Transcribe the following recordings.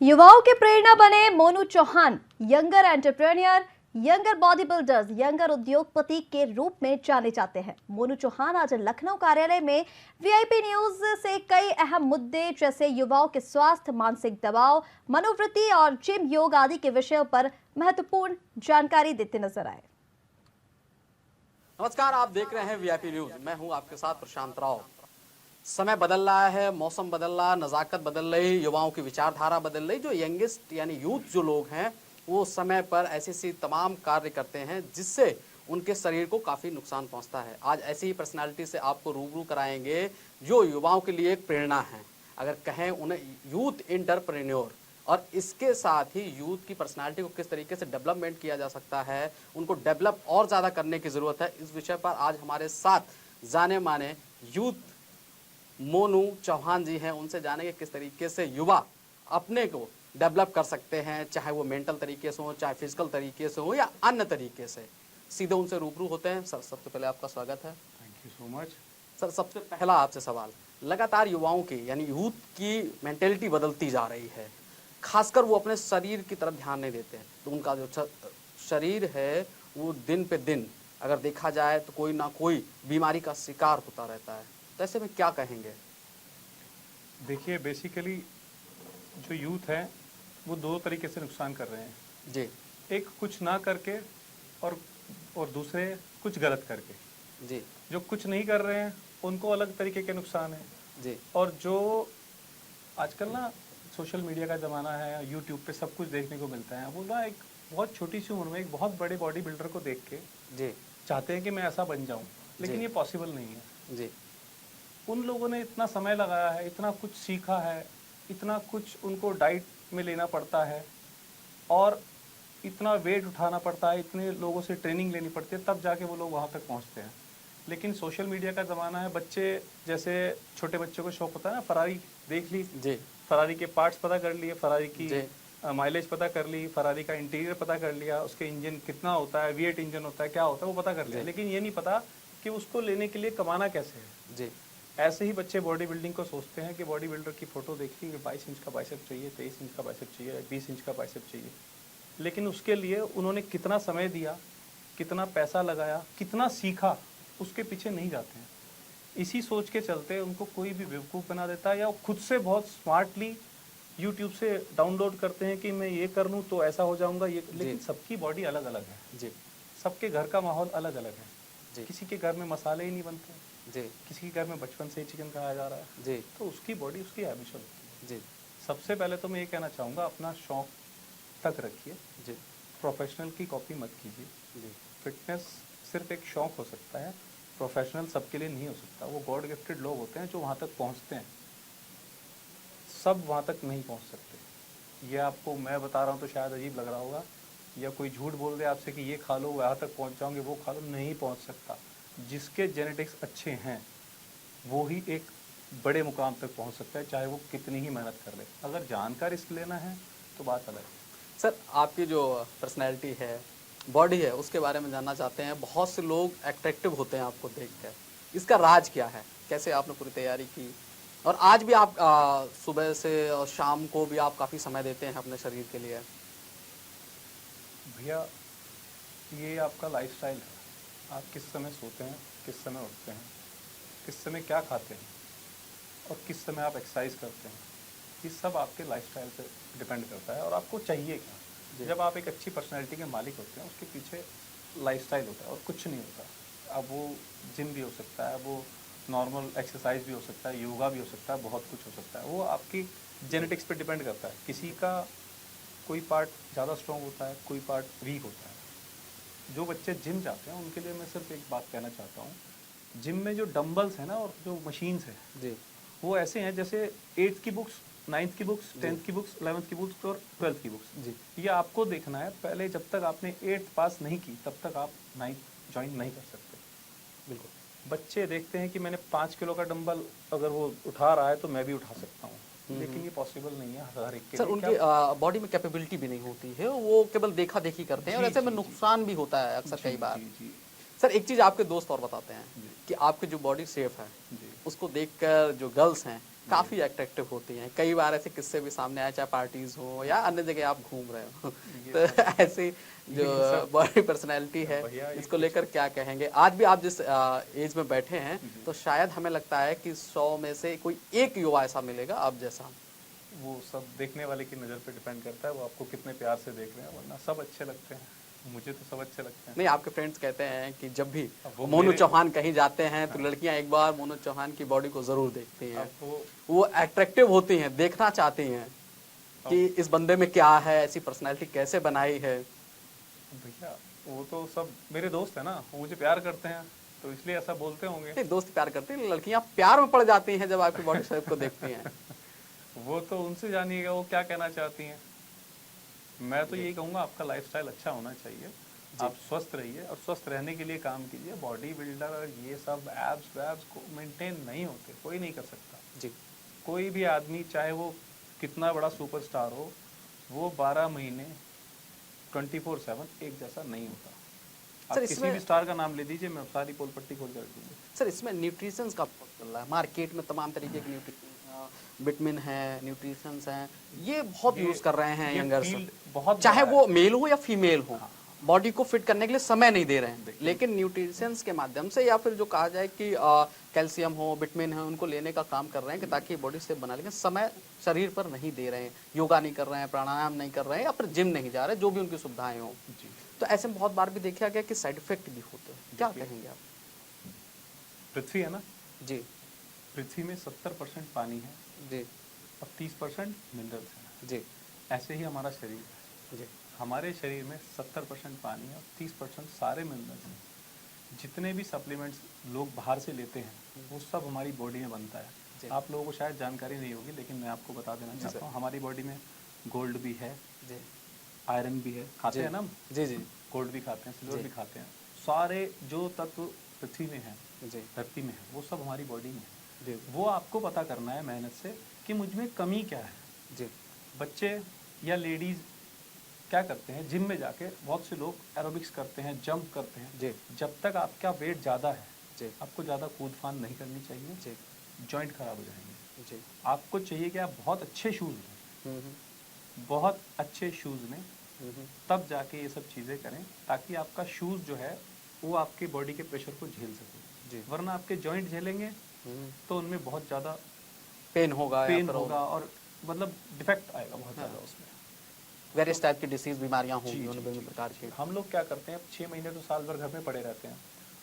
युवाओं की प्रेरणा बने Monu Chauhan, younger entrepreneur, younger body builders, younger उद्योगपति के रूप में जाने जाते हैं। मोनू चौहान आज लखनऊ कार्यालय में वीआईपी न्यूज से कई अहम मुद्दे जैसे युवाओं के स्वास्थ्य, मानसिक दबाव, मनोवृत्ति और जिम, योग आदि के विषयों पर महत्वपूर्ण जानकारी देते नजर आए। नमस्कार, आप देख रहे हैं वीआईपी न्यूज। मैं हूं आपके साथ प्रशांत राव। समय बदल रहा है, मौसम बदल रहा, नजाकत बदल रही, युवाओं की विचारधारा बदल रही। जो यंगेस्ट यानी यूथ जो लोग हैं वो समय पर ऐसी तमाम कार्य करते हैं जिससे उनके शरीर को काफ़ी नुकसान पहुंचता है। आज ऐसी ही पर्सनालिटी से आपको रूबरू कराएंगे जो युवाओं के लिए एक प्रेरणा है, अगर कहें उन्हें यूथ एंटरप्रेन्योर। और इसके साथ ही यूथ की पर्सनालिटी को किस तरीके से डेवलपमेंट किया जा सकता है, उनको डेवलप और ज़्यादा करने की ज़रूरत है, इस विषय पर आज हमारे साथ जाने माने यूथ मोनू चौहान जी हैं। उनसे जानेंगे किस तरीके से युवा अपने को डेवलप कर सकते हैं, चाहे वो मेंटल तरीके से हो, चाहे फिजिकल तरीके से हो या अन्य तरीके से। सीधे उनसे रूबरू होते हैं। सर, सबसे पहले आपका स्वागत है। Thank you so much. Sir, सबसे पहला आपसे सवाल, लगातार युवाओं की यानी यूथ की मेंटेलिटी बदलती जा रही है, खासकर वो अपने शरीर की तरफ ध्यान नहीं देते हैं। तो उनका जो शरीर है वो दिन पे दिन अगर देखा जाए तो कोई ना कोई बीमारी का शिकार होता रहता है। तो ऐसे में क्या कहेंगे? देखिए, बेसिकली जो यूथ है वो दो तरीके से नुकसान कर रहे हैं जी। एक कुछ ना करके और दूसरे कुछ गलत करके। जी। जो कुछ नहीं कर रहे हैं उनको अलग तरीके के नुकसान है जी। और जो आजकल ना सोशल मीडिया का ज़माना है, यूट्यूब पे सब कुछ देखने को मिलता है, वो ना एक बहुत छोटी सी उम्र में एक बहुत बड़े बॉडी बिल्डर को देख के जी चाहते हैं कि मैं ऐसा बन जाऊं, लेकिन ये पॉसिबल नहीं है। जी। उन लोगों ने इतना समय लगाया है, इतना कुछ सीखा है, इतना कुछ उनको डाइट में लेना पड़ता है और इतना वेट उठाना पड़ता है, इतने लोगों से ट्रेनिंग लेनी पड़ती है, तब जाके वो लोग वहाँ तक पहुँचते हैं। लेकिन सोशल मीडिया का ज़माना है, बच्चे जैसे छोटे बच्चों को शौक होता है ना, फरारी देख ली जी, फरारी के पार्ट्स पता कर लिए, फरारी की माइलेज पता कर ली, फरारी का इंटीरियर पता कर लिया, उसके इंजन कितना होता है, V8 इंजन होता है, क्या होता है वो पता कर लिया, लेकिन ये नहीं पता कि उसको लेने के लिए कमाना कैसे है जी। ऐसे ही बच्चे बॉडी बिल्डिंग को सोचते हैं कि बॉडी बिल्डर की फोटो देखी, 22 इंच का बाइसेप चाहिए, 23 इंच का बाइसेप चाहिए, 20 इंच का बाइसेप चाहिए, लेकिन उसके लिए उन्होंने कितना समय दिया, कितना पैसा लगाया, कितना सीखा, उसके पीछे नहीं जाते हैं। इसी सोच के चलते उनको कोई भी बेवकूफ़ बना देता है या खुद से बहुत स्मार्टली यूट्यूब से डाउनलोड करते हैं कि मैं ये कर लूँ तो ऐसा हो जाऊँगा ये, लेकिन सबकी बॉडी अलग अलग है जी, सबके घर का माहौल अलग अलग है जी। किसी के घर में मसाले ही नहीं बनते जी, किसी के घर में बचपन से ही चिकन खाया जा रहा है जी, तो उसकी बॉडी उसकी हैबिचुअल होती है जी। सबसे पहले तो मैं ये कहना चाहूँगा, अपना शौक तक रखिए जी, प्रोफेशनल की कॉपी मत कीजिए जी। फिटनेस सिर्फ एक शौक हो सकता है, प्रोफेशनल सबके लिए नहीं हो सकता। वो गॉड गिफ्टेड लोग होते हैं जो वहाँ तक पहुँचते हैं, सब वहाँ तक नहीं पहुँच सकते। ये आपको मैं बता रहा हूँ तो शायद अजीब लग रहा होगा, या कोई झूठ बोल दे आपसे कि ये खा लो वहाँ तक पहुँच जाओगे, वो खा लो, नहीं पहुँच सकता। जिसके जेनेटिक्स अच्छे हैं वो ही एक बड़े मुकाम तक पहुँच सकता है, चाहे वो कितनी ही मेहनत कर ले। अगर जानकर रिस्क लेना है तो बात अलग है। सर, आपकी जो पर्सनैलिटी है, बॉडी है, उसके बारे में जानना चाहते हैं। बहुत से लोग अट्रैक्टिव होते हैं आपको देखकर, इसका राज क्या है? कैसे आपने पूरी तैयारी की? और आज भी आप सुबह से और शाम को भी आप काफ़ी समय देते हैं अपने शरीर के लिए। भैया, ये आपका लाइफस्टाइल है। आप किस समय सोते हैं, किस समय उठते हैं, किस समय क्या खाते हैं और किस समय आप एक्सरसाइज करते हैं, ये सब आपके लाइफस्टाइल पे डिपेंड करता है। और आपको चाहिए क्या? जब आप एक अच्छी पर्सनैलिटी के मालिक होते हैं, उसके पीछे लाइफस्टाइल होता है और कुछ नहीं होता। अब वो जिम भी हो सकता है, वो नॉर्मल एक्सरसाइज भी हो सकता है, योगा भी हो सकता है, बहुत कुछ हो सकता है। वो आपकी जेनेटिक्स पे डिपेंड करता है। किसी का कोई पार्ट ज़्यादा स्ट्रॉन्ग होता है, कोई पार्ट वीक होता है। जो बच्चे जिम जाते हैं उनके लिए मैं सिर्फ एक बात कहना चाहता हूँ, जिम में जो डंबल्स हैं ना और जो मशीन्स हैं जी, वो ऐसे हैं जैसे 8th की बुक्स, 9th की बुक्स, 10th की बुक्स, 11th की बुक्स और 12th की बुक्स जी। ये आपको देखना है, पहले जब तक आपने 8th पास नहीं की तब तक आप 9th ज्वाइन नहीं कर सकते। बिल्कुल। बच्चे देखते हैं कि मैंने 5 किलो का डंबल अगर वो उठा रहा है तो मैं भी उठा सकता हूँ, लेकिन ये पॉसिबल नहीं है हर एक के सर। लिए। उनकी बॉडी में कैपेबिलिटी भी नहीं होती है, वो केवल देखा देखी करते हैं और ऐसे में नुकसान भी होता है अक्सर कई बार। सर, एक चीज़ आपके दोस्त और बताते हैं कि आपकी जो बॉडी शेप है उसको देखकर जो गर्ल्स हैं काफी अट्रैक्टिव होती हैं। कई बार ऐसे किस्से भी सामने आए, चाहे पार्टीज हो या अन्य जगह आप घूम रहे हो तो ऐसी जो बॉडी पर्सनैलिटी है भैया इसको लेकर क्या कहेंगे? आज भी आप जिस एज में बैठे हैं तो शायद हमें लगता है कि 100 में से कोई एक युवा ऐसा मिलेगा आप जैसा। वो सब देखने वाले की नज़र पे डिपेंड करता है, वो आपको कितने प्यार से देख रहे हैं, वरना सब अच्छे लगते हैं। मुझे तो सब अच्छे लगते हैं। नहीं, आपके फ्रेंड्स कहते हैं कि जब भी वो मोनू मेरे- चौहान कहीं जाते हैं तो लड़कियां एक बार मोनू चौहान की बॉडी को जरूर देखती हैं, अब वो अट्रैक्टिव होती हैं, देखना चाहती हैं कि इस बंदे में क्या है, ऐसी पर्सनैलिटी कैसे बनाई है। भैया वो तो सब मेरे दोस्त है ना, वो मुझे प्यार करते हैं तो इसलिए ऐसा बोलते होंगे। नहीं, दोस्त प्यार करते हैं, लड़कियां प्यार में पड़ जाती हैं जब आपकी बॉडी शेप को देखती हैं। वो तो उनसे जानिएगा वो क्या कहना चाहती हैं। मैं तो यही कहूँगा आपका लाइफस्टाइल अच्छा होना चाहिए, आप स्वस्थ रहिए और स्वस्थ रहने के लिए काम कीजिए। बॉडी बिल्डर और ये सब एब्स वैब्स को मेंटेन नहीं होते, कोई नहीं कर सकता। जी कोई भी आदमी चाहे वो कितना बड़ा सुपरस्टार हो, वो 12 महीने 24/7 एक जैसा नहीं होता। आप सर, किसी इसमें- भी स्टार का नाम ले दीजिए, मैं सारी पोल पट्टी खोल कर दूंगा। सर, इसमें न्यूट्रिशंस का बहुत चल रहा है मार्केट में, तमाम तरीके के विटामिन है, न्यूट्रिशंस हैं, ये बहुत यूज कर रहे हैं ये यंगर फील्ड बहुत चाहे बड़ा वो मेल हो या फीमेल हो, बॉडी को फिट करने के लिए समय नहीं दे रहे हैं, लेकिन न्यूट्रिशंस के माध्यम से या फिर जो कहा जाए कि कैल्शियम हो, विटामिन है, उनको लेने का काम कर रहे हैं कि ताकि बॉडी शेप बना, लेकिन समय शरीर पर नहीं दे रहे हैं, योगा नहीं कर रहे हैं, प्राणायाम नहीं कर रहे हैं या फिर जिम नहीं जा रहे, जो भी उनकी सुविधाएं हो। जी। तो ऐसे में बहुत बार भी देखा गया कि साइड इफेक्ट भी होते हैं, क्या कहेंगे आप? पृथ्वी है ना, जी पृथ्वी में 70% पानी है जी और 30% मिनरल्स हैं। जी ऐसे ही हमारा शरीर है। जी हमारे शरीर में 70% पानी है और 30% सारे मिनरल्स हैं। जितने भी सप्लीमेंट्स लोग बाहर से लेते हैं वो सब हमारी बॉडी में बनता जी। है। आप लोगों को शायद जानकारी नहीं होगी, लेकिन मैं आपको बता देना चाहता हूँ, हमारी बॉडी में गोल्ड भी है, जी आयरन भी है, खाते जी। हैं ना हम, जी जी गोल्ड भी खाते हैं, सिल्वर जी। भी खाते हैं। सारे जो तत्व पृथ्वी में हैं, जी धरती में है, वो सब हमारी बॉडी में है। जी वो आपको पता करना है मेहनत से कि मुझ में कमी क्या है। जी बच्चे या लेडीज़ क्या करते हैं, जिम में जाके बहुत से लोग एरोबिक्स करते हैं, जंप करते हैं। जी जब तक आपका वेट ज़्यादा है, जी आपको ज़्यादा कूद फान नहीं करनी चाहिए, जी जॉइंट खराब हो जाएंगे। जी आपको चाहिए कि आप बहुत अच्छे शूज़ लें, हम्म, बहुत अच्छे शूज़ लें, हम्म, तब जाके ये सब चीज़ें करें, ताकि आपका शूज़ जो है वो आपके बॉडी के प्रेशर को झेल सके। जी वरना आपके जॉइंट झेलेंगे तो उनमें बहुत ज़्यादा पेन होगा या पेन फिर होगा और मतलब डिफेक्ट आएगा बहुत ज़्यादा उसमें। वेरियस टाइप की डिसीज बीमारियां होंगी जी, उनमें जी, विभिन्न प्रकार की। हम लोग क्या करते हैं, 6 महीने तो साल भर घर में पड़े रहते हैं।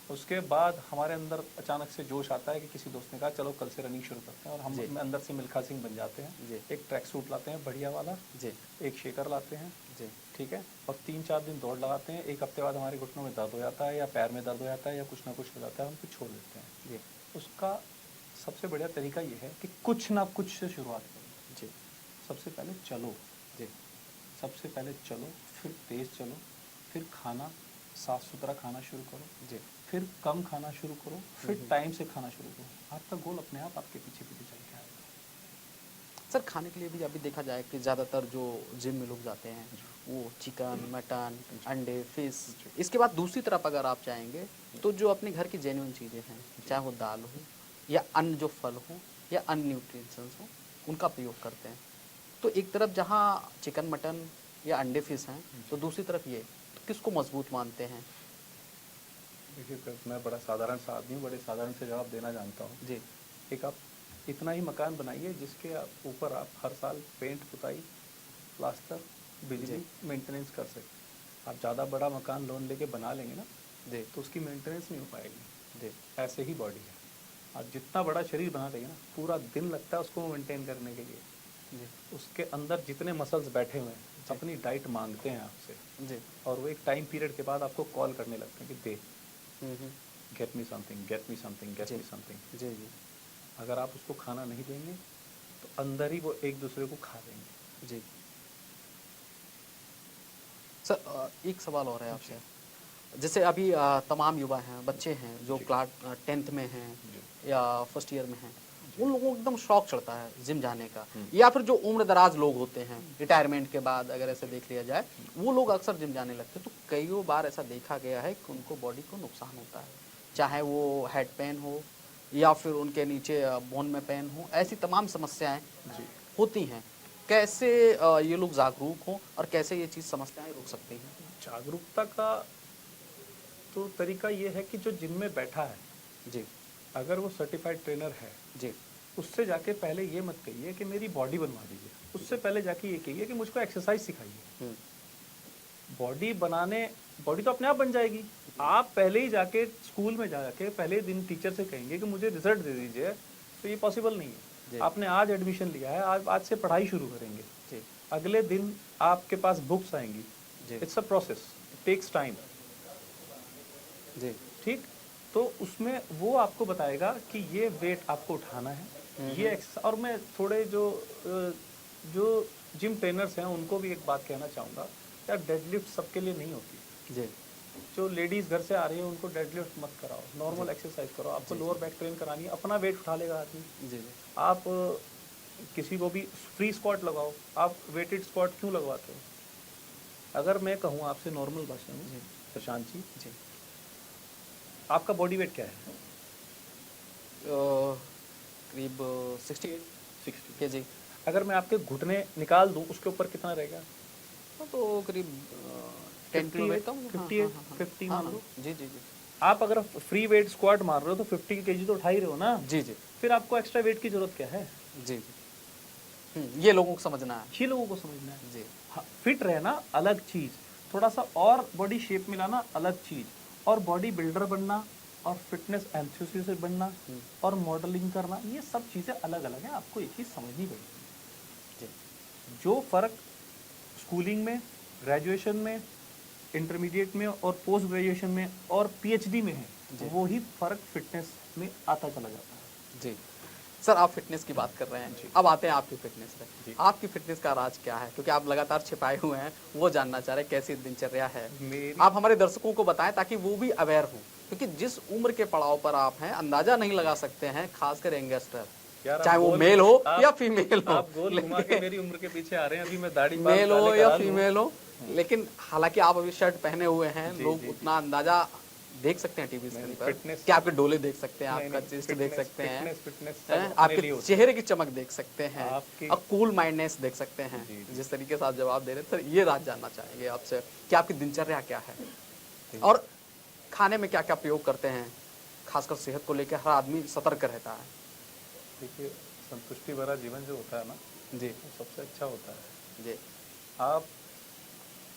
उसके बाद हमारे अंदर अचानक से जोश आता है कि किसी दोस्त ने कहा चलो कल से रनिंग शुरू करते हैं, और जी। हम अंदर से मिल्खा सिंह बन जाते हैं। जी। एक ट्रैक सूट लाते हैं बढ़िया वाला, जी एक शेकर लाते हैं, जी ठीक है, और 3-4 दिन दौड़ लगाते हैं। एक हफ्ते बाद हमारे घुटनों में दर्द हो जाता है या पैर में दर्द हो जाता है या कुछ ना कुछ हो जाता है, हम फिर छोड़ देते हैं। जी उसका सबसे बढ़िया तरीका ये है कि कुछ ना कुछ से शुरुआत करो। जी सबसे पहले चलो, जी सबसे पहले चलो, फिर तेज़ चलो, फिर खाना साफ़ सुथरा खाना शुरू करो, जी फिर कम खाना शुरू करो, फिर टाइम से खाना शुरू करो। आपका गोल अपने आप आपके पीछे पीछे चल के आएगा। सर, खाने के लिए भी अभी देखा जाए कि ज़्यादातर जो जिम में लोग जाते हैं वो चिकन, मटन, अंडे, फिश, इसके बाद दूसरी तरफ अगर आप चाहेंगे तो जो अपने घर की जेन्युइन चीज़ें हैं, चाहे वो दाल हो या अन्य जो फल हो या अन्य न्यूट्रिशंस हो, उनका प्रयोग करते हैं। तो एक तरफ जहाँ चिकन, मटन या अंडे, फिश हैं, तो दूसरी तरफ ये, तो किसको मजबूत मानते हैं? देखिए सर, मैं बड़ा साधारण सा आदमी हूँ, बड़े साधारण से जवाब देना जानता हूँ। जी एक आप इतना ही मकान बनाइए जिसके ऊपर आप हर साल पेंट, पुताई, प्लास्टर, बिजली, मेंटेनेंस कर सकें। आप ज़्यादा बड़ा मकान लोन लेके बना लेंगे ना, जी तो उसकी मेंटेनेंस नहीं हो पाएगी। जी ऐसे ही बॉडी है, आप जितना बड़ा शरीर बना लेंगे ना, पूरा दिन लगता है उसको मेंटेन करने के लिए। जी उसके अंदर जितने मसल्स बैठे हुए हैं अपनी डाइट मांगते हैं आपसे, जी और वो एक टाइम पीरियड के बाद आपको कॉल करने लगते हैं कि दे, hmm, get me something, get me something, get me something. जी जी अगर आप उसको खाना नहीं देंगे तो अंदर ही वो एक दूसरे को खा देंगे। जी। सर, एक सवाल और है आपसे। जैसे अभी तमाम युवा हैं, बच्चे हैं जो क्लास 10th में हैं या फर्स्ट ईयर में हैं, उन लोगों को एकदम शौक चढ़ता है जिम जाने का, या फिर जो उम्र दराज लोग होते हैं रिटायरमेंट के बाद, अगर ऐसे देख लिया जाए, वो लोग अक्सर जिम जाने लगते हैं। तो कई बार ऐसा देखा गया है कि उनको बॉडी को नुकसान होता है, चाहे वो हेड पेन हो या फिर उनके नीचे बोन में पेन हो, ऐसी तमाम समस्याएं जी। होती हैं। कैसे ये लोग जागरूक हों और कैसे ये चीज़ समस्याएं रोक सकते हैं? जागरूकता का तो तरीका ये है कि जो जिम में बैठा है, जी, अगर वो सर्टिफाइड ट्रेनर है, जी, उससे जाके पहले ये मत कहिए कि मेरी बॉडी बनवा दीजिए, उससे पहले जाके ये कहिए कि मुझको एक्सरसाइज सिखाइए। हुँ, बॉडी तो अपने आप बन जाएगी। आप पहले ही जाके स्कूल में जाके पहले दिन टीचर से कहेंगे कि मुझे रिजल्ट दे दीजिए, तो ये पॉसिबल नहीं जी। है। आपने आज एडमिशन लिया है, आज से पढ़ाई शुरू करेंगे, जी, अगले दिन आपके पास बुक्स आएंगी। जी, it's a process, it takes time. जी, ठीक, तो उसमें वो आपको बताएगा कि ये वेट आपको उठाना है, ये एक्सरसाइज। और मैं थोड़े जो जिम ट्रेनर्स हैं उनको भी एक बात कहना चाहूँगा, यार डेडलिफ्ट सबके लिए नहीं होती। जी, जो लेडीज़ घर से आ रही है उनको डेडलिफ्ट मत कराओ, नॉर्मल एक्सरसाइज करो। आपको लोअर बैक ट्रेन करानी है, अपना वेट उठा लेगा आदमी। जी, जी, आप किसी को भी फ्री स्क्वाट लगाओ, आप वेटेड स्क्वाट क्यों लगवाते हो? अगर मैं कहूँ आपसे नॉर्मल भाषा में, प्रशांत जी, जी। आपका बॉडी वेट क्या है? करीब 68 60। केजी। अगर मैं आपके घुटने निकाल दूं, उसके ऊपर कितना रहेगा? हाँ, तो करीब 10 किलो वेट कम। 58, 50 मान लो। जी, जी, जी, आप अगर फ्री वेट स्क्वाट मार रहे हो तो 50 केजी तो उठा ही रहे हो ना। जी, जी, फिर आपको एक्स्ट्रा वेट की जरूरत क्या है? जी, जी। ये लोगों को समझना है। ये लोगों को समझना है। जी, हाँ, फिट रहना अलग चीज, थोड़ा सा और बॉडी शेप में लाना अलग चीज, और बॉडी बिल्डर बनना और फिटनेस एंथुसियास्ट बनना और मॉडलिंग करना, ये सब चीजें अलग अलग हैं। आपको एक चीज समझनी पड़ेगी। जी, जो फर्क स्कूलिंग में, ग्रेजुएशन में, इंटरमीडिएट में और पोस्ट ग्रेजुएशन में और पीएचडी में है, वो ही फर्क फिटनेस में आता चला जाता है। जी। सर, आप फिटनेस की बात कर रहे हैं। अब आते हैं आपकी फिटनेस पे। आपकी फिटनेस का राज क्या है? क्योंकि आप लगातार छिपाए हुए हैं, वो जानना चाह रहे हैं कैसी दिनचर्या है। आप हमारे दर्शकों को बताएं ताकि वो भी अवेयर हों, क्योंकि जिस उम्र के पड़ाव पर आप हैं अंदाजा नहीं लगा सकते हैं, खासकर यंगस्टर, यार, चाहे आप वो गोल- मेल हो आप- या फीमेल हो। आप गोल घुमा के मेरी उम्र के पीछे आ रहे हैं। अभी मैं दाढ़ी बाल मेल हो काले या करा लूं। फीमेल हो, लेकिन हालांकि आप अभी शर्ट पहने हुए हैं, जी, लोग जी, उतना अंदाजा देख सकते हैं टीवी स्क्रीन पर फिटनेस- कि आपके डोले देख सकते हैं, नहीं, आपका नहीं, चेस्ट देख सकते हैं, फिटनेस सब हैं? अपने लिए आपके होता है। चेहरे की चमक देख सकते हैं, आपकी- और कूल माइंडनेस देख सकते हैं। जिस तरीके से आप जवाब दे रहे हैं, सर ये राज जानना चाहेंगे आपसे कि आपकी दिनचर्या क्या है और खाने में क्या क्या प्रयोग करते हैं, खासकर सेहत को लेकर हर आदमी सतर्क रहता है। देखिए, संतुष्टि भरा जीवन जो होता है ना, जी, वो सबसे अच्छा होता है। जी। आप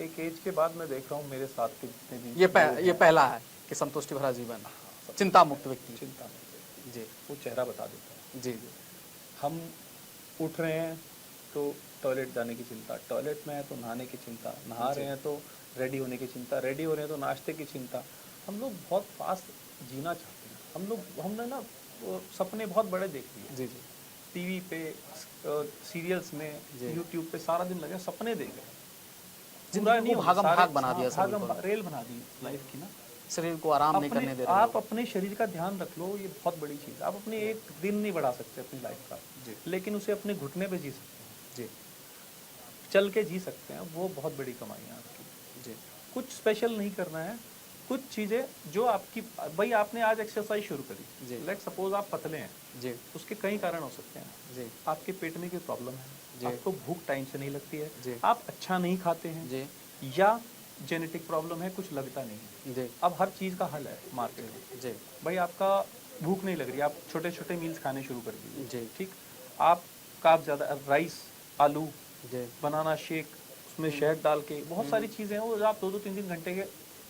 एक एज के बाद मैं देख रहा हूँ मेरे साथ के जितने भी ये पहला है कि संतुष्टि भरा जीवन, चिंता मुक्त व्यक्ति। चिंता नहीं, जी, वो चेहरा बता देता है। जी, जी, हम उठ रहे हैं तो टॉयलेट जाने की चिंता, टॉयलेट में है तो नहाने की चिंता, नहा रहे हैं तो रेडी होने की चिंता, रेडी हो रहे हैं तो नाश्ते की चिंता। हम लोग बहुत फास्ट जीना चाहते हैं। हमने ना वो सपने बहुत बड़े देख लिए। जी, जी, टीवी पे, सीरियल्स में, जी। यूट्यूब पे सारा दिन लगे सपने देख रहे हैं। जिंदगी पूरा नहीं को होता, भागम सारे- भाग बना दिया हाँ, सभी को। रेल बना दी लाइफ की ना। शरीर को आराम नहीं करने दे रहे आप लोग। अपने शरीर का ध्यान रख लो, ये बहुत बड़ी चीज़ है। आप अपने एक दिन नहीं बढ़ा सकते अपनी लाइफ का, जी, लेकिन उसे अपने घुटने पे जी सकते हैं, जी, चल के जी सकते हैं। वो बहुत बड़ी कमाई है आपकी। जी, कुछ स्पेशल नहीं करना है, कुछ चीज़ें जो आपकी, भाई आपने आज एक्सरसाइज शुरू जी। करी, लेट सपोज आप पतले हैं, जी, उसके कई कारण हो सकते हैं। जी, आपके पेट में कोई प्रॉब्लम जी। है, आपको भूख टाइम से नहीं लगती जी। है, आप अच्छा नहीं खाते हैं, जी, या जेनेटिक प्रॉब्लम है, कुछ लगता नहीं है। जी, अब हर चीज़ का हल है मार्केट में। जी, भाई आपका भूख नहीं लग रही, आप छोटे छोटे मील्स खाने शुरू कर दीजिए। जी, ठीक, आप कार्ब ज़्यादा, राइस, आलू, जी, बनाना शेक, उसमें शहद डाल के, बहुत सारी चीज़ें हैं वो आप 2-2 3-3 घंटे के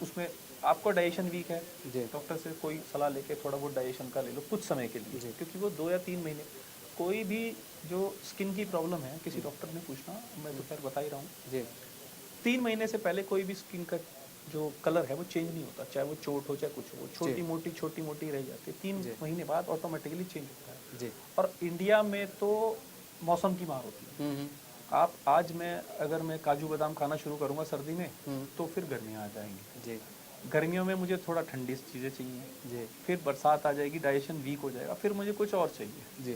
उसमें। आपको डाइजेशन वीक है, जी, डॉक्टर से कोई सलाह लेके थोड़ा बहुत डाइजेशन का ले लो कुछ समय के लिए, क्योंकि वो 2 या 3 महीने। कोई भी जो स्किन की प्रॉब्लम है, किसी डॉक्टर ने पूछना, मैं तो खैर बता ही रहा हूँ, जी, 3 महीने से पहले कोई भी स्किन का जो कलर है वो चेंज नहीं होता, चाहे वो चोट हो चाहे कुछ हो, छोटी मोटी रह जाती है। 3 महीने बाद ऑटोमेटिकली चेंज होता है। जी, और इंडिया में तो मौसम की मार होती है। आप आज अगर मैं काजू बादाम खाना शुरू करूंगा सर्दी में, तो फिर गर्मियाँ आ जाएंगी। जी, गर्मियों में मुझे थोड़ा ठंडी चीज़ें चाहिए, जी, फिर बरसात आ जाएगी, डाइजेशन वीक हो जाएगा, फिर मुझे कुछ और चाहिए। जी,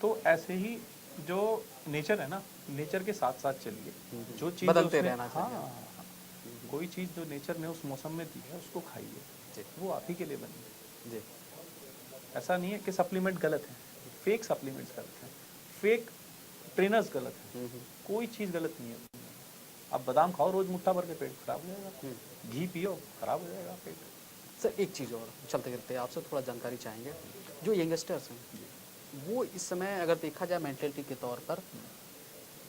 तो ऐसे ही जो नेचर है ना, नेचर के साथ साथ चलिए, जो चीज़ बदलते उसने- रहना चाहिए। हाँ, कोई चीज़ जो नेचर ने उस मौसम में दी है उसको खाइए, जी, वो आप ही के लिए बनी है। जी। ऐसा नहीं है कि सप्लीमेंट गलत है, फेक सप्लीमेंट्स गलत हैं, फेक ट्रेनर्स गलत हैं, कोई चीज़ गलत नहीं है। आप बादाम खाओ रोज मुट्ठा भर के, पेट खराब हो जाएगा। घी पियो, खराब हो जाएगा पेट। सर एक चीज़ और चलते चलते आपसे थोड़ा जानकारी चाहेंगे, जो यंगस्टर्स हैं वो इस समय अगर देखा जाए मेंटलिटी के तौर पर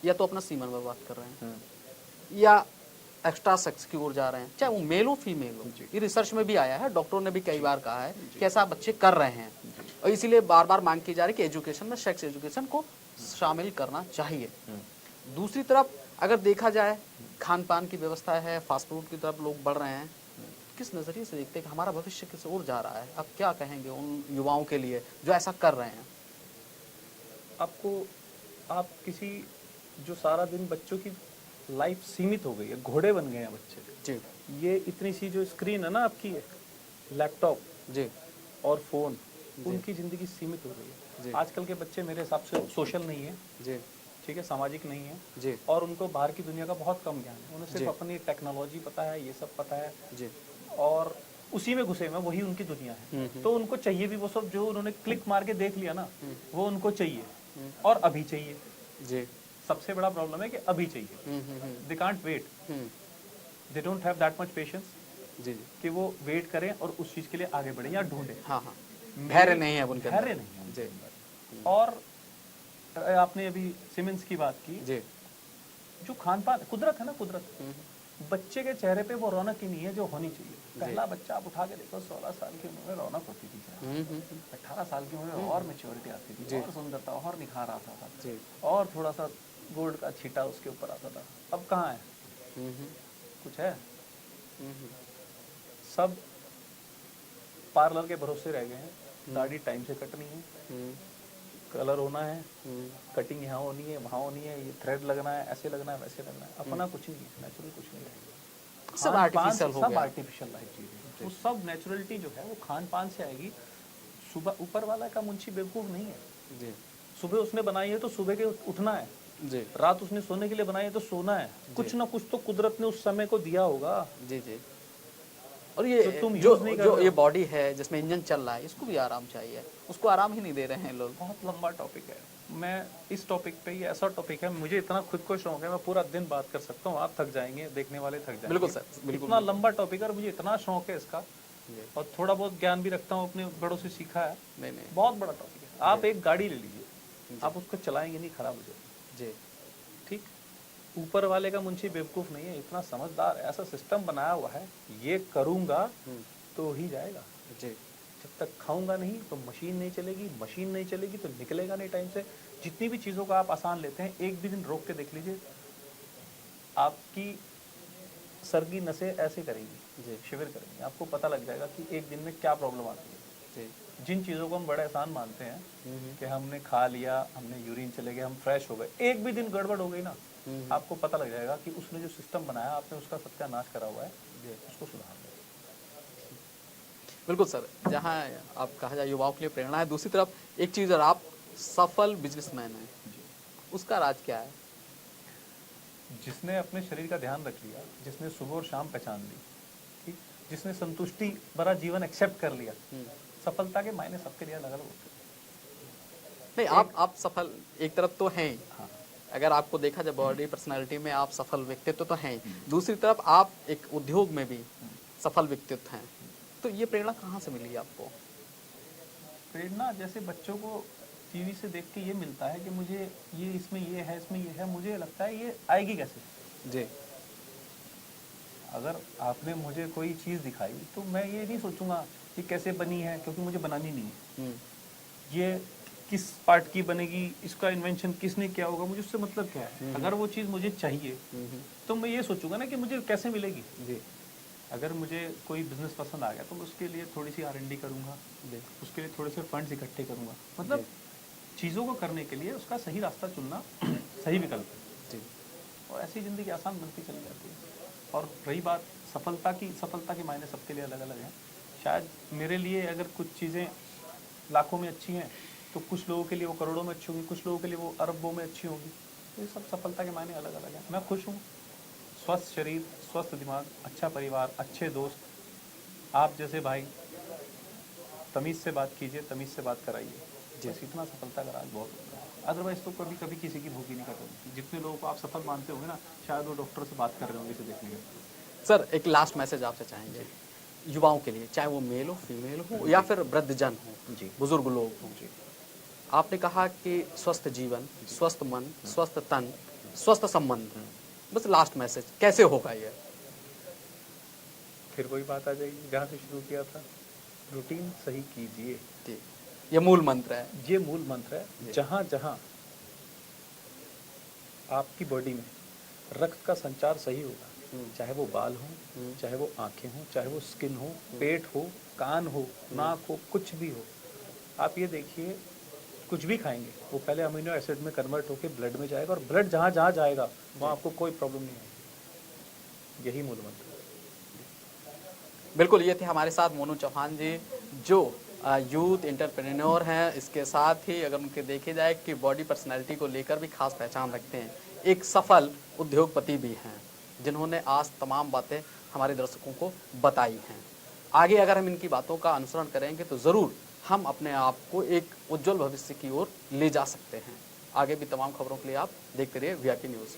या तो अपना सीमन बर्बाद कर रहे हैं या एक्स्ट्रा सेक्स की ओर जा रहे हैं, चाहे वो मेल हो फीमेल हो। ये रिसर्च में भी आया है, डॉक्टरों ने भी कई बार कहा है कि ऐसा बच्चे कर रहे हैं, और इसीलिए बार बार मांग की जा रही है कि एजुकेशन में सेक्स एजुकेशन को शामिल करना चाहिए। दूसरी तरफ अगर देखा जाए खान पान की व्यवस्था है, फास्ट फूड की तरफ लोग बढ़ रहे हैं, किस नज़रिए से देखते हैं कि हमारा भविष्य किस ओर जा रहा है? आप क्या कहेंगे उन युवाओं के लिए जो ऐसा कर रहे हैं? आप किसी जो सारा दिन बच्चों की लाइफ सीमित हो गई है, घोड़े बन गए हैं बच्चे जी ये इतनी सी जो स्क्रीन है ना आपकी, लैपटॉप जी और फोन, उनकी जिंदगी सीमित हो गई है। आजकल के बच्चे मेरे हिसाब से सोशल नहीं है, जी ठीक है, सामाजिक नहीं है जी और उनको बाहर की दुनिया का बहुत कम ज्ञान है। उन्हें सिर्फ अपनी टेक्नोलॉजी पता है, ये सब पता है जी और उसी में घुसे हुए हैं, वही उनकी दुनिया है। तो उनको चाहिए भी वो सब जो उन्होंने क्लिक मार के देख लिया ना, वो उनको चाहिए और अभी चाहिए। जी सबसे बड़ा प्रॉब्लम है कि अभी चाहिए, they can't wait, they don't have that much patience जी जी कि वो वेट करें और उस चीज के लिए आगे बढ़े या ढूंढे। हाँ हाँ, धैर्य नहीं है उनके अंदर। धैर्य नहीं है जी और आपने अभी सीमेंस की बात की, जी जो खान पान कुदरत है ना, कुदरत बच्चे के चेहरे पे वो रौनक ही नहीं है जो होनी चाहिए। पहला बच्चा आप उठा के देखो, 16 साल की उम्र में रौनक होती थी, 18 साल की उम्र में और मैच्योरिटी आती थी, और सुंदरता और निखार आता था जी और थोड़ा सा गोल्ड का छीटा उसके ऊपर आता था। अब कहाँ है, कुछ है? सब पार्लर के भरोसे रह गए हैं। दाढ़ी टाइम से कटनी है, कलर होना है, कटिंग यहाँ होनी है, वहाँ होनी है, ये थ्रेड लगना है, ऐसे लगना है, वैसे लगना है। अपना कुछ नहीं है, नेचुरल कुछ नहीं है। सब आर्टिफिशियल हो सब गया। आर्टिफिशियल लाइफ चीजें, वो सब नेचुरलिटी जो है वो खान पान से आएगी। सुबह ऊपर वाला का मुंशी बेवकूफ नहीं है। जी सुबह उसने बनाई है तो सुबह के उठना है, जी रात उसने सोने के लिए बनाई है तो सोना है। कुछ ना कुछ तो कुदरत ने उस समय को दिया होगा। जी जी और ये तो तुम जो यूज नहीं कर जो रहे ये हो। बॉडी है जिसमें इंजन चल रहा है, इसको भी आराम चाहिए, उसको आराम ही नहीं दे रहे हैं लोग। बहुत लंबा टॉपिक है, मैं इस टॉपिक पे, ये ऐसा टॉपिक है, मुझे इतना खुद को शौक है, मैं पूरा दिन बात कर सकता हूँ। आप थक जाएंगे, देखने वाले थक जाएंगे। बिल्कुल सर, बिल्कुल। इतना लंबा टॉपिक है और मुझे इतना शौक है इसका, और थोड़ा बहुत ज्ञान भी रखता हूँ, अपने बड़ों से सीखा है। नहीं नहीं बहुत बड़ा टॉपिक है। आप एक गाड़ी ले लीजिए, आप उसको चलाएंगे नहीं, खराब हो जाएगी, जी ठीक। ऊपर वाले का मुंशी बेवकूफ नहीं है, इतना समझदार, ऐसा सिस्टम बनाया हुआ है, ये करूंगा तो ही जाएगा। जी जब तक खाऊंगा नहीं तो मशीन नहीं चलेगी, मशीन नहीं चलेगी तो निकलेगा नहीं टाइम से। जितनी भी चीज़ों का आप आसान लेते हैं, एक भी दिन रोक के देख लीजिए, आपकी सर की नसें ऐसे करेंगी, जी शिविर करेंगी, आपको पता लग जाएगा कि एक दिन में क्या प्रॉब्लम आती है। जी जिन चीज़ों को हम बड़े आसान मानते हैं कि हमने खा लिया, हमने यूरिन चले गए, हम फ्रेश हो गए, एक भी दिन गड़बड़ हो गई ना, आपको पता लग जाएगा कि उसने जो सिस्टम बनाया, आपने उसका सत्यानाश करा हुआ है, उसको सुधार दो। बिल्कुल सर, जहाँ आप कहा जाए युवाओं के लिए प्रेरणा है, दूसरी तरफ एक चीज़ और, आप सफल बिजनेसमैन हैं, उसका राज क्या है? जिसने अपने शरीर का ध्यान रख लिया, जिसने सुबह और शाम पहचान ली, ठीक, जिसने संतुष्टि भरा जीवन एक्सेप्ट कर लिया, सफलता के मायने सबके लिए अलग अलग होते हैं। नहीं, आप सफल एक तरफ तो हैं ही, अगर आपको देखा जाए बॉडी पर्सनालिटी में आप सफल व्यक्तित्व तो हैं ही, दूसरी तरफ आप एक उद्योग में भी सफल व्यक्तित्व हैं, तो ये प्रेरणा कहाँ से मिली आपको? प्रेरणा जैसे बच्चों को टीवी से देख के ये मिलता है कि मुझे ये इसमें ये है, इसमें ये है, मुझे लगता है ये आएगी कैसे। जी अगर आपने मुझे कोई चीज़ दिखाई तो मैं ये नहीं सोचूंगा कि कैसे बनी है, क्योंकि मुझे बनानी नहीं है। ये किस पार्ट की बनेगी, इसका इन्वेंशन किसने किया होगा, मुझे उससे मतलब क्या है। अगर वो चीज़ मुझे चाहिए तो मैं ये सोचूंगा ना कि मुझे कैसे मिलेगी। जी अगर मुझे कोई बिजनेस पसंद आ गया तो मैं उसके लिए थोड़ी सी R&D करूंगा, उसके लिए थोड़े से फंड्स इकट्ठे करूंगा। मतलब चीज़ों को करने के लिए उसका सही रास्ता चुनना सही विकल्प है जी और ऐसी ज़िंदगी आसान बनती चली जाती है। और रही बात सफलता की, सफलता के मायने सबके लिए अलग अलग हैं। शायद मेरे लिए अगर कुछ चीज़ें लाखों में अच्छी हैं तो कुछ लोगों के लिए वो करोड़ों में अच्छी होंगी, कुछ लोगों के लिए वो अरबों में अच्छी होंगी। ये सब सफलता के मायने अलग अलग हैं। मैं खुश हूँ, स्वस्थ शरीर, स्वस्थ दिमाग, अच्छा परिवार, अच्छे दोस्त, आप जैसे भाई, तमीज़ से बात कीजिए, तमीज़ से बात कराइए, बस इतना सफलता का राज बहुत होता है। अदरवाइज़ तो कभी कभी किसी की भूख ही नहीं खत्म होती। जितने लोगों को आप सफल मानते होंगे ना, शायद वो डॉक्टर से बात कर रहे होंगे इसे देखने के बाद। सर एक लास्ट मैसेज आपसे चाहेंगे युवाओं के लिए, चाहे वो मेल हो फीमेल हो या फिर वृद्धजन हो, जी। बुजुर्ग लोग हों। जी। आपने कहा कि स्वस्थ जीवन, स्वस्थ मन, स्वस्थ तन, स्वस्थ संबंध, बस लास्ट मैसेज कैसे होगा ये? फिर वही बात आ जाएगी जहाँ से शुरू किया था, रूटीन सही कीजिए। जी, ये मूल मंत्र है। ये मूल मंत्र है। जहाँ जहाँ आपकी बॉडी में रक्त का संचार सही होगा, चाहे वो बाल हो, चाहे वो आंखें हो, चाहे वो स्किन हो, पेट हो, कान हो, नाक हो, कुछ भी हो, आप ये देखिए कुछ भी खाएंगे वो पहले अमीनो एसिड में कन्वर्ट होकर ब्लड में जाएगा, और ब्लड जहाँ जहाँ जाएगा वहाँ आपको कोई प्रॉब्लम नहीं आएगी। यही मूल मंत्र है। बिल्कुल, ये थे हमारे साथ मोनू चौहान जी, जो यूथ एंटरप्रेन्योर हैं। इसके साथ ही अगर उनके देखे जाए कि बॉडी पर्सनैलिटी को लेकर भी खास पहचान रखते हैं, एक सफल उद्योगपति भी हैं, जिन्होंने आज तमाम बातें हमारे दर्शकों को बताई हैं। आगे अगर हम इनकी बातों का अनुसरण करेंगे तो ज़रूर हम अपने आप को एक उज्जवल भविष्य की ओर ले जा सकते हैं। आगे भी तमाम खबरों के लिए आप देखते रहिए VIP न्यूज़।